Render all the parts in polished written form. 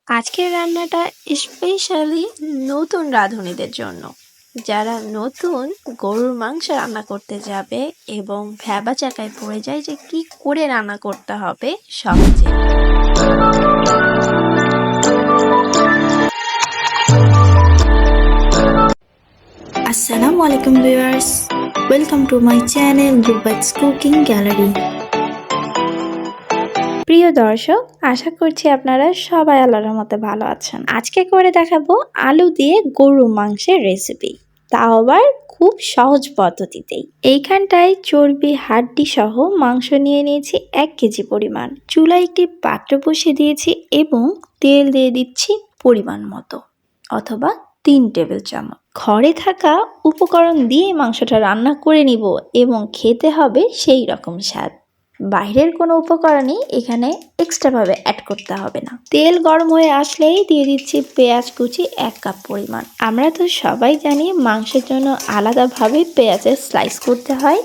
আজকের রান্নাটা স্পেশালি নতুন রাঁধুনিদের জন্য, যারা নতুন গরুর মাংস রান্না করতে যাবে এবং ভ্যাবাচ্যাকায় পড়ে যায় যে কি করে রান্না করতে হবে সহজে। Assalamu alaikum viewers, welcome to my channel Dubait's Cooking Gallery. প্রিয় দর্শক, আশা করছি আপনারা সবাই আল্লাহর রহমতে ভালো আছেন। আজকে করে দেখাবো আলু দিয়ে গরুর মাংসের রেসিপি, তাও আবার খুব সহজ পদ্ধতিতেই। এইখানটায় চর্বি হাড্ডি সহ মাংস নিয়ে নিয়েছি 1 কেজি পরিমাণ। চুলায় একটি পাত্র বসিয়ে দিয়েছি এবং তেল দিয়ে দিচ্ছি পরিমাণ মতো, অথবা 3 টেবিল চামচ। ঘরে থাকা উপকরণ দিয়ে মাংসটা রান্না করে নিব এবং খেতে হবে সেই রকম স্বাদ। বাইরের কোনো উপকরণই এখানে এক্সট্রাভাবে অ্যাড করতে হবে না। তেল গরম হয়ে আসলেই দিয়ে দিচ্ছি পেঁয়াজ কুচি 1 কাপ পরিমাণ। আমরা তো সবাই জানি মাংসের জন্য আলাদাভাবে পেঁয়াজের স্লাইস করতে হয়।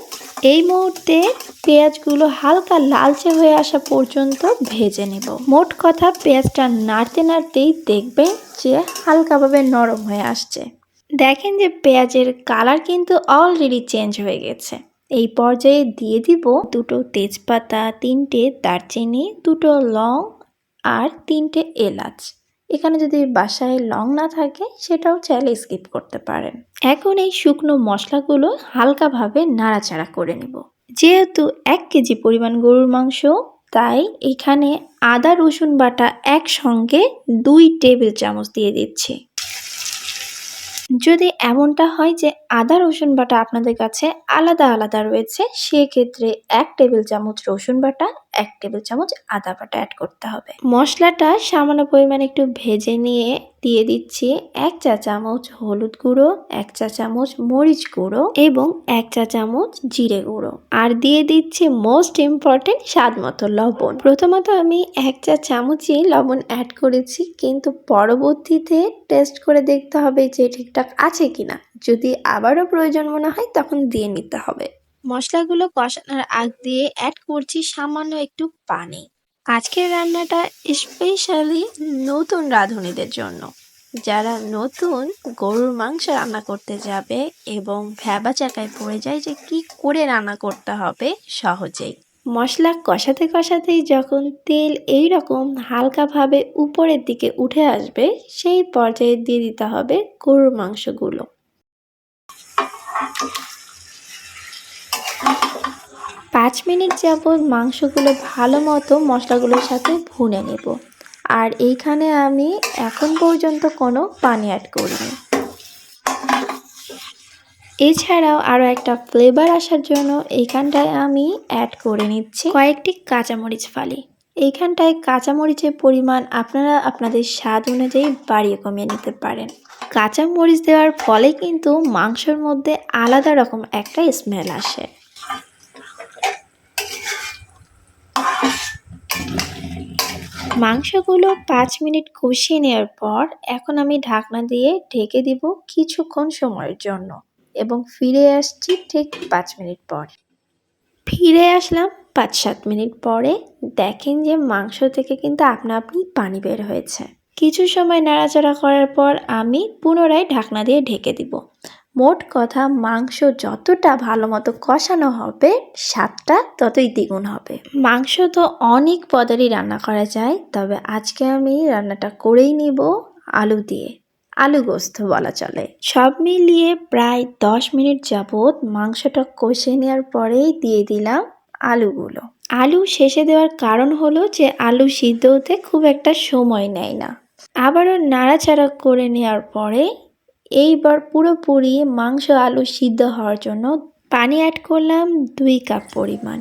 এই মুহূর্তে পেঁয়াজগুলো হালকা লালচে হয়ে আসা পর্যন্ত ভেজে নেব। মোট কথা পেঁয়াজটা নাড়তে নাড়তেই দেখবেন যে হালকাভাবে নরম হয়ে আসছে। দেখেন যে পেঁয়াজের কালার কিন্তু অলরেডি চেঞ্জ হয়ে গেছে। এই পর্যায়ে দিয়ে দিব 2টো তেজপাতা, 3টে দারচিনি, 2টো লং আর 3টে এলাচ। এখানে যদি বাসায় লং না থাকে সেটাও চাইলে স্কিপ করতে পারেন। এখন এই শুকনো মশলাগুলো হালকাভাবে নাড়াচাড়া করে নিব। যেহেতু 1 কেজি পরিমাণ গরুর মাংস, তাই এখানে আদা রসুন বাটা একসঙ্গে 2 টেবিল চামচ দিয়ে দিচ্ছি। যদি এমনটা হয় যে আদা রসুন বাটা আপনাদের কাছে আলাদা আলাদা রয়েছে, সেক্ষেত্রে 1 টেবিল চামচ রসুন বাটা, 1 টেবিল চামচ আদা বাটা অ্যাড করতে হবে। মশলাটা সামান্য পরিমাণে একটু ভেজে নিয়ে দিয়ে দিচ্ছি 1 চা চামচ হলুদ গুঁড়ো, 1 চা চামচ মরিচ গুঁড়ো এবং 1 চা চামচ জিরে গুঁড়ো, আর দিয়ে দিচ্ছি মোস্ট ইম্পর্টেন্ট স্বাদ মতো লবণ। প্রথমত আমি 1 চা চামচই লবণ অ্যাড করেছি, কিন্তু পরবর্তীতে টেস্ট করে দেখতে হবে যে ঠিকঠাক আছে কিনা। যদি আবারও প্রয়োজন মনে হয় তখন দিয়ে নিতে হবে। মশলাগুলো কষানোর আগ দিয়ে অ্যাড করছি সামান্য একটু পানি। আজকের রান্নাটা স্পেশালি নতুন রাঁধুনিদের জন্য, যারা নতুন গরুর মাংস রান্না করতে যাবে এবং ভ্যাবাচ্যাকায় পড়ে যায় যে কি করে রান্না করতে হবে সহজেই। মশলা কষাতে কষাতেই যখন তেল এই রকম হালকাভাবে উপরের দিকে উঠে আসবে, সেই পর্যায়ে দিয়ে দিতে হবে গরুর মাংসগুলো। পাঁচ মিনিট যাবত মাংসগুলো ভালো মতো মশলাগুলোর সাথে ভুনে নেব। আর এইখানে আমি এখন পর্যন্ত কোনো পানি অ্যাড করিনি। এছাড়াও আরও একটা ফ্লেভার আসার জন্য এইখানটায় আমি অ্যাড করে নিচ্ছি কয়েকটি কাঁচামরিচ ফালি। এইখানটায় কাঁচামরিচের পরিমাণ আপনারা আপনাদের স্বাদ অনুযায়ী বাড়িয়ে কমিয়ে নিতে পারেন। কাঁচামরিচ দেওয়ার ফলে কিন্তু মাংসের মধ্যে আলাদা রকম একটা স্মেল আসে। মাংসগুলো 5 মিনিট কষিয়ে নেওয়ার পর এখন আমি ঢাকনা দিয়ে ঢেকে দিব কিছুক্ষণ সময়ের জন্য এবং ফিরে আসছি ঠিক 5 মিনিট পর। ফিরে আসলাম 5-7 মিনিট পরে। দেখেন যে মাংস থেকে কিন্তু আপনা আপনি পানি বের হয়েছে। কিছু সময় নাড়াচাড়া করার পর আমি পুনরায় ঢাকনা দিয়ে ঢেকে দিব। মোট কথা মাংস যতটা ভালো মতো কষানো হবে, স্বাদটা ততই দ্বিগুণ হবে। মাংস তো অনেক পদেরই রান্না করা যায়, তবে আজকে আমি রান্নাটা করেই নিব আলু দিয়ে। আলু গোস্ত বলা চলে। সব মিলিয়ে প্রায় 10 মিনিট যাবত মাংসটা কষে নেওয়ার পরেই দিয়ে দিলাম আলুগুলো। আলু শেষে দেওয়ার কারণ হলো যে আলু সিদ্ধ হতে খুব একটা সময় নেয় না। আবারও নাড়াচাড়া করে নেওয়ার পরে এইবার পুরোপুরি মাংস আলু সিদ্ধ হওয়ার জন্য পানি অ্যাড করলাম 2 কাপ পরিমাণ।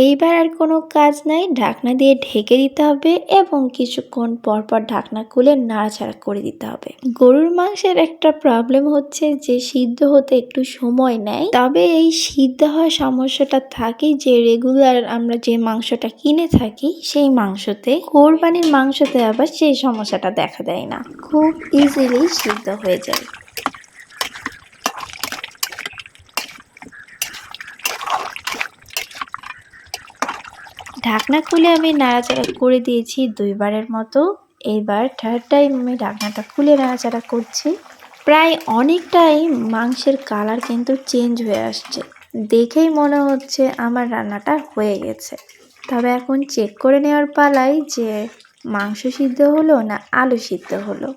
এইবার আর কোনো কাজ নাই, ঢাকনা দিয়ে ঢেকে দিতে হবে এবং কিছুক্ষণ পর পর ঢাকনা খুলে নাড়াচাড়া করে দিতে হবে। গরুর মাংসের একটা প্রবলেম হচ্ছে যে সিদ্ধ হতে একটু সময় নেয়, তবে এই সিদ্ধ হওয়ার সমস্যাটা থাকে যে রেগুলার আমরা যে মাংসটা কিনে থাকি সেই মাংসতে। কোরবানির মাংসতে আবার সেই সমস্যাটা দেখা দেয় না, খুব ইজিলি সিদ্ধ হয়ে যায়। ঢাকনা খুলে আমি নাড়াচাড়া করে দিয়েছি 2 বারের মতো। এইবার থার্ড টাইম আমি ঢাকনাটা খুলে নাড়াচাড়া করছি। প্রায় অনেকটাই মাংসের কালার কিন্তু চেঞ্জ হয়ে আসছে, দেখেই মনে হচ্ছে আমার রান্নাটা হয়ে গেছে। তবে এখন চেক করে নেওয়ার পালাই যে মাংস সিদ্ধ হলো না আলু সিদ্ধ হলো।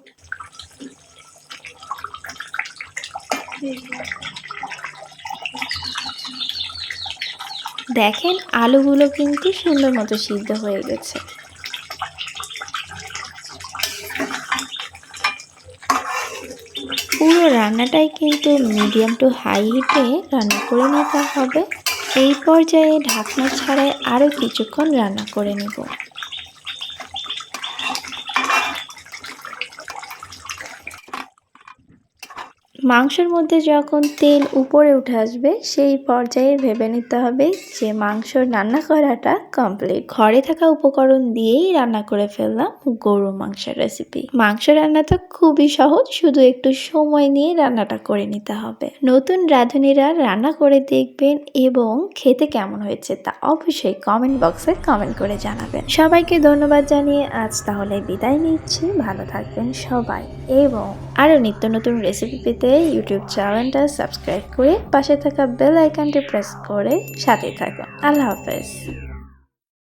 দেখেন আলুগুলো কিন্তু সুন্দর মতো সিদ্ধ হয়ে গেছে। পুরো রান্নাটাই কিন্তু মিডিয়াম টু হাই হিটে রান্না করে নিতে হবে। এই পর্যায়ে ঢাকনা ছাড়াই আরও কিছুক্ষণ রান্না করে নেব। মাংসের মধ্যে যখন তেল উপরে উঠে আসবে সেই পর্যায়ে ভেবে নিতে হবে যে মাংস রান্না করাটা কমপ্লিট। ঘরে থাকা উপকরণ দিয়েই রান্না করে ফেললাম গরু মাংসের রেসিপি। মাংস রান্নাটা খুবই সহজ, শুধু একটু সময় নিয়ে রান্নাটা করে নিতে হবে। নতুন রাঁধুনিরা রান্না করে দেখবেন এবং খেতে কেমন হয়েছে তা অবশ্যই কমেন্ট বক্সে কমেন্ট করে জানাবেন। সবাইকে ধন্যবাদ জানিয়ে আজ তাহলে বিদায় নিচ্ছি। ভালো থাকবেন সবাই এবং আরও নিত্য নতুন রেসিপি পেতে ইউটিউব চ্যানেলটা সাবস্ক্রাইব করে পাশে থাকা বেল আইকনটি প্রেস করে সাথে থাকুন। আল্লাহ হাফেজ।